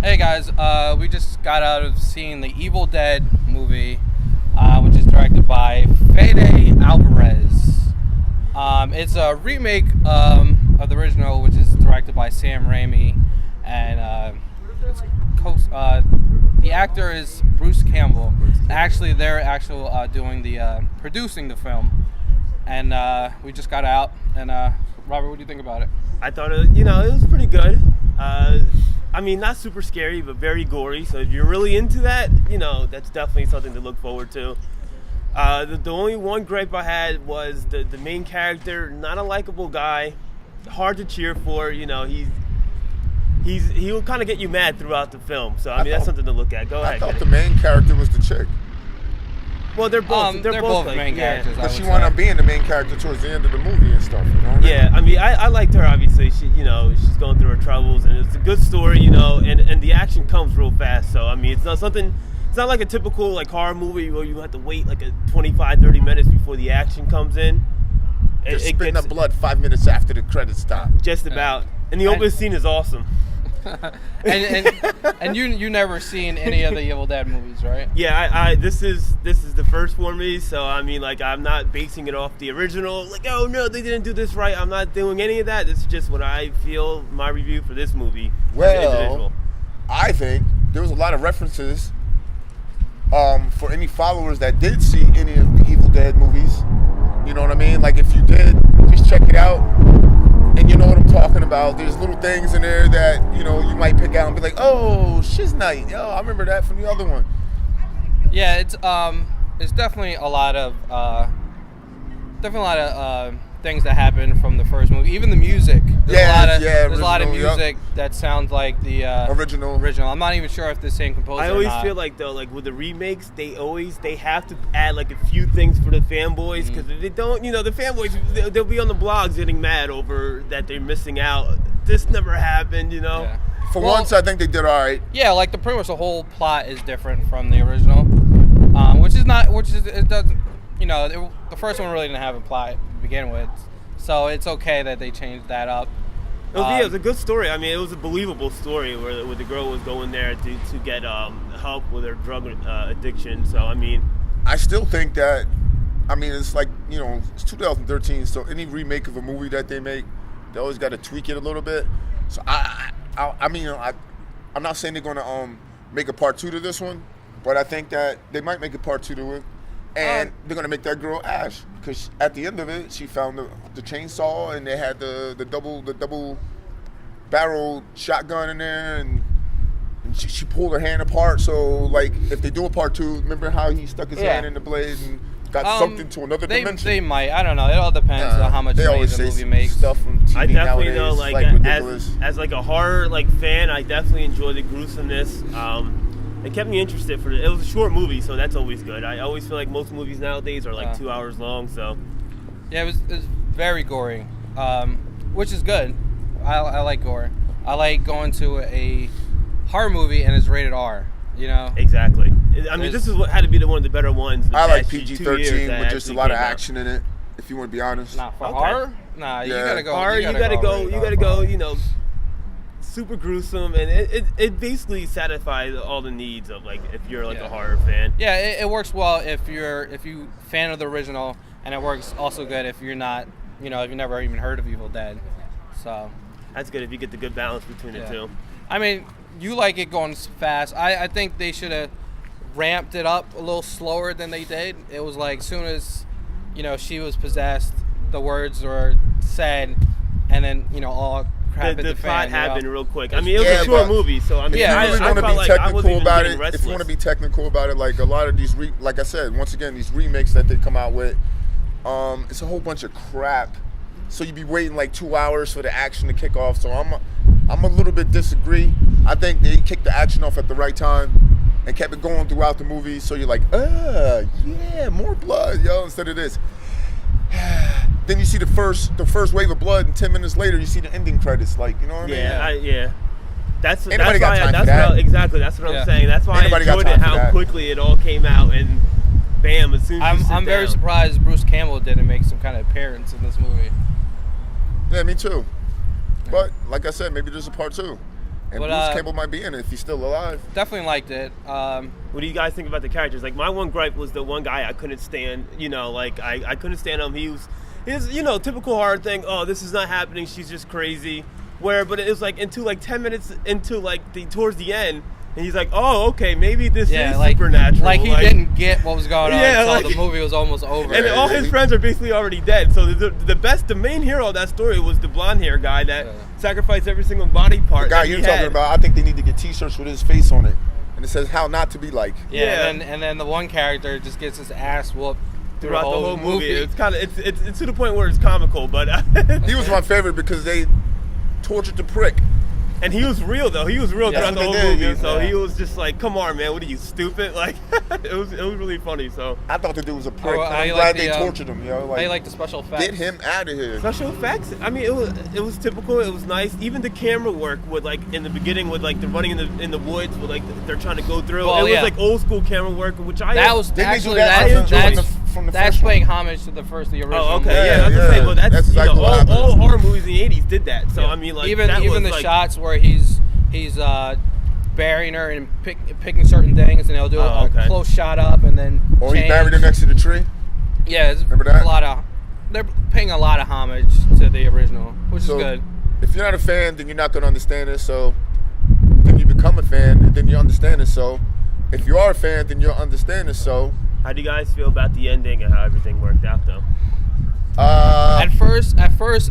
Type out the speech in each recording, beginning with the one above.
Hey guys, we just got out of seeing the Evil Dead movie, which is directed by Fede Alvarez. It's a remake of the original, which is directed by Sam Raimi, and the actor is Bruce Campbell. Actually, they're doing the producing the film, and we just got out. And Robert, what do you think about it? I thought it was pretty good. Not super scary, but very gory. So if you're really into that, that's definitely something to look forward to. The only one gripe I had was the main character, not a likable guy, hard to cheer for. He'll kind of get you mad throughout the film. So that's something to look at. Go ahead. I thought the main character was the chick. Well, they're both. They're both like, main characters. But she wound up being the main character towards the end of the movie and stuff. I liked her. Obviously, she's going through her troubles, and it's a good story. And the action comes real fast. So it's not something. It's not like a typical like horror movie where you have to wait like 25-30 minutes before the action comes in. They're spitting up blood 5 minutes after the credits stop. Just about. And the opening scene is awesome. and you never seen any of the Evil Dead movies, right? Yeah, this is the first for me, so I'm not basing it off the original. Like, oh no, they didn't do this right. I'm not doing any of that. This is just what I feel my review for this movie. Well, I think there was a lot of references for any followers that did see any of the Evil Dead movies. You know what I mean? Like if you did, just check it out. And you know what I'm talking about. There's little things in there that, you might pick out and be like, oh, Shiz Night. Yo, I remember that from the other one. Yeah, it's definitely a lot of things that happen from the first movie. Even the music. There's a lot of music that sounds like the original. I'm not even sure if the same composer. I always feel like though, like with the remakes, they have to add like a few things for the fanboys because if they don't, the fanboys they'll be on the blogs getting mad over that they're missing out. This never happened, Yeah. For once, I think they did all right. Yeah, like pretty much the whole plot is different from the original, the first one really didn't have a plot to begin with, so it's okay that they changed that up. It was a good story. It was a believable story where the girl was going there to get help with her drug addiction. So I still think that, it's like it's 2013, so any remake of a movie that they make, they always got to tweak it a little bit. So I'm not saying they're going to make a part 2 to this one, but I think that they might make a part 2 to it. And they're going to make that girl Ash, because at the end of it, she found the chainsaw, and they had the double barrel shotgun in there, and she pulled her hand apart. So, like, if they do a part 2, remember how he stuck his hand in the blade and got something to another dimension? They might. I don't know. It all depends on how much money the movie makes. Stuff from TV I definitely nowadays, know, like as like a horror fan, I definitely enjoy the gruesomeness. It kept me interested it was a short movie, so that's always good. I always feel like most movies nowadays are like 2 hours long, so. Yeah, it was very gory, which is good. I like gore. I like going to a horror movie and it's rated R, Exactly. This is what had to be one of the better ones. I like PG-13 with just a lot of action in it, if you want to be honest. Not for horror? Nah, you gotta go. Horror, you gotta go, super gruesome, and it basically satisfies all the needs of like if you're like a horror fan. Yeah, it works well if you fan of the original, and it works also good if you're not, if you've never even heard of Evil Dead. So that's good if you get the good balance between the two. You like it going fast. I think they should have ramped it up a little slower than they did. It was like soon as she was possessed, the words were said, and then all. The plot happened real quick. It was a short movie, so if you want to be technical about it, if you want to be technical about it, like a lot of these, like I said, once again, these remakes that they come out with, it's a whole bunch of crap. So you'd be waiting like 2 hours for the action to kick off. So I'm a little bit disagree. I think they kicked the action off at the right time and kept it going throughout the movie. So you're like, yeah, more blood, instead of this. Then you see the first wave of blood, and 10 minutes later you see the ending credits. Like, you know what I mean? Yeah. That's why exactly. That's what I'm saying. That's why I enjoyed it. How quickly it all came out, and bam! As soon as I'm very surprised Bruce Campbell didn't make some kind of appearance in this movie. Yeah, me too. But like I said, maybe there's a part 2. And But, Bruce Campbell might be in it if he's still alive. Definitely liked it. What do you guys think about the characters? Like, my one gripe was the one guy I couldn't stand. You know, like I couldn't stand him. He was, typical horror thing. Oh, this is not happening. She's just crazy. But it was like into like 10 minutes into like towards the end, and he's like, oh, okay, maybe this is supernatural. Like he didn't get what was going on until like, the movie was almost over. And all his friends are basically already dead. So the main hero of that story was the blonde hair guy that sacrificed every single body part. The guy you're talking about, I think they need to get T-shirts with his face on it, and it says "How Not to Be Like." Yeah. And then the one character just gets his ass whooped throughout the whole movie. It's kind of it's to the point where it's comical, but he was my favorite because they tortured the prick. And he was real though. He was real throughout the whole movie. Yeah. So he was just like, "Come on, man, what are you, stupid?" Like, it was really funny. So I thought the dude was a prick. I'm glad like they tortured him. Like, how you like the special effects? Get him out of here. Special effects. I mean, it was typical. It was nice. Even the camera work with like in the beginning with like they're running in the woods with like they're trying to go through. Well, it was like old school camera work, which I that was Didn't actually they do that from the that's first paying one? homage to the original. Oh, okay, Yeah, yeah. I was gonna say, but that's exactly what happened. all horror movies in the '80s did that. So I mean, like even that was, the like, shots where he's burying her and picking certain things, and they'll do a close shot up and then Or change. he buried her next to the tree. Yeah, it's Remember that? a lot of. They're paying a lot of homage to the original, which is good. If you're not a fan, then you're not going to understand it. So then you become a fan, and then you understand it. So if you are a fan, then you'll understand it. So how do you guys feel about the ending and how everything worked out, though? At first,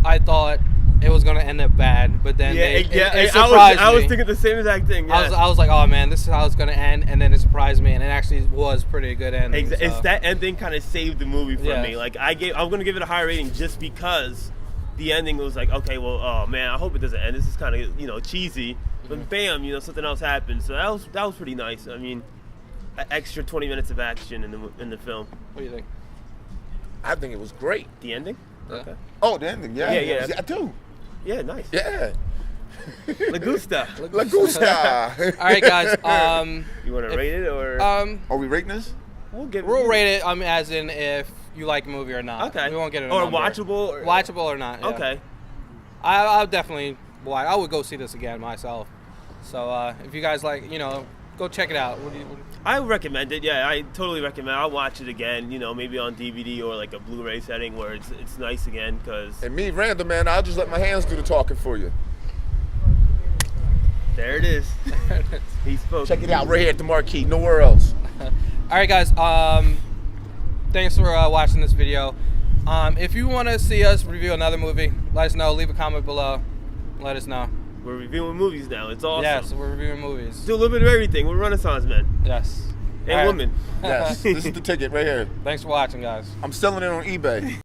I thought it was gonna end up bad, but then it surprised me. I was thinking the same exact thing. Yeah. I was like, oh man, this is how it's gonna end, and then it surprised me, and it actually was pretty good ending. So. It's that ending kind of saved the movie for me. Like I'm gonna give it a higher rating just because the ending was like, okay, well, oh man, I hope it doesn't end. This is kind of cheesy, but bam, something else happened. So that was pretty nice. I mean, an extra 20 minutes of action in the film. What do you think? I think it was great. The ending? Yeah. Okay. Oh, the ending, yeah. I do. Yeah, nice. Yeah. La Gusta. La Gusta. All right, guys. You want to rate it or? Are we rating this? We'll rate it. As in if you like the movie or not. Okay. We won't get it. Or watchable. Watchable or not. Yeah. Okay. I'll definitely. I would go see this again myself. So if you guys like, go check it out. I recommend it. Yeah, I totally recommend it. I'll watch it again, maybe on DVD or like a Blu-ray setting where it's nice again because... And me, random, man, I'll just let my hands do the talking for you. There it is. He spoke. Check it out right here at the marquee, nowhere else. All right, guys. Thanks for watching this video. If you want to see us review another movie, let us know. Leave a comment below. Let us know. We're reviewing movies now. It's awesome. Yes, we're reviewing movies. Do a little bit of everything. We're Renaissance men. Yes. And women. Yes, this is the ticket right here. Thanks for watching, guys. I'm selling it on eBay.